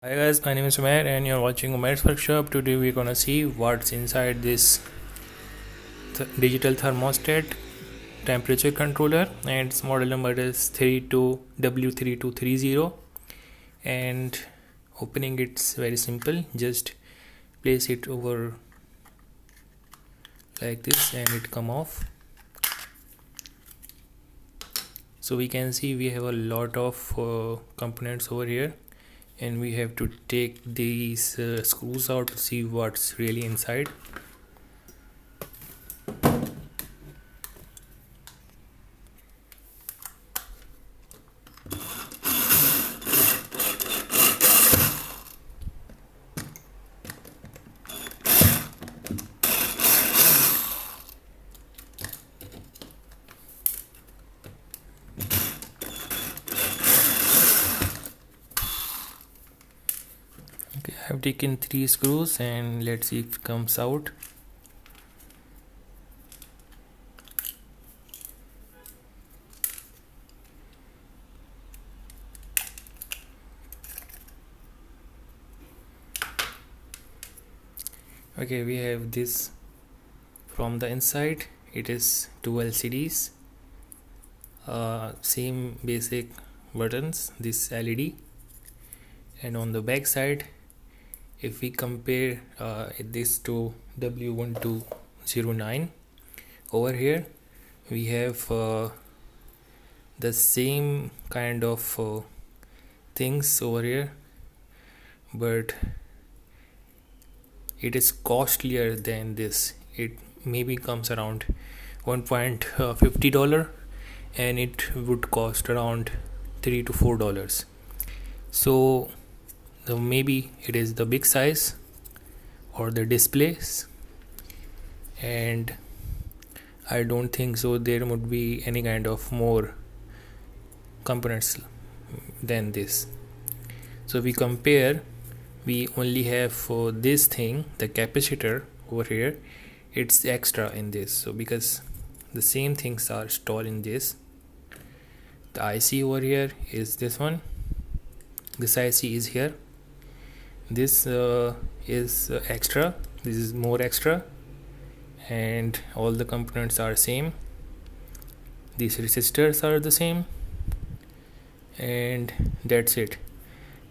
Hi guys, my name is Umair and you're watching Umair's Workshop. Today we're gonna see what's inside this digital thermostat temperature controller, and its model number is w3230. And opening it's very simple. Just place it over like this and it come off. So we can see we have a lot of components over here, and we have to take these screws out to see what's really inside. Okay, I have taken 3 screws and let's see if it comes out. Okay, we have this from the inside. It is 2 LCDs, same basic buttons, this LED, and on the back side, if we compare this to w1209, over here we have the same kind of things over here, but it is costlier than this. It maybe comes around $1.50 and it would cost around $3 to $4. So maybe it is the big size or the displays, and I don't think so there would be any kind of more components than this. So we compare, we only have for this thing, the capacitor over here, it's extra in this. So because the same things are stored in this, the IC over here is this one, this IC is here, this is extra, this is more extra, and all the components are same. These resistors are the same, and that's it.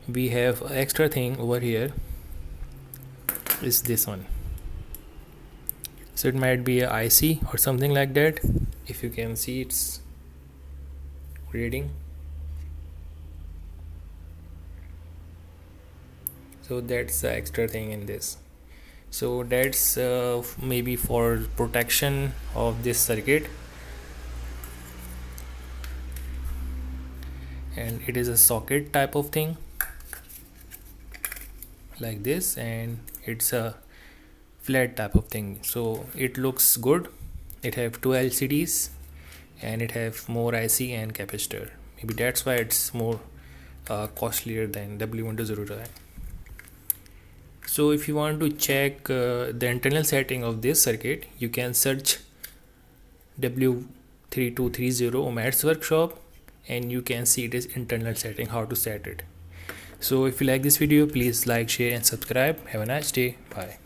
We have extra thing over here is this one. So it might be a IC or something like that. If you can see, it's reading. So that's the extra thing in this. So that's maybe for protection of this circuit, and it is a socket type of thing like this, and it's a flat type of thing. So it looks good. It have 2 LCDs and it have more IC and capacitor. Maybe that's why it's more costlier than W1209. So if you want to check the internal setting of this circuit, you can search w3230 Umair's Workshop, and you can see this internal setting, how to set it. So if you like this video, please like, share and subscribe. Have a nice day. Bye.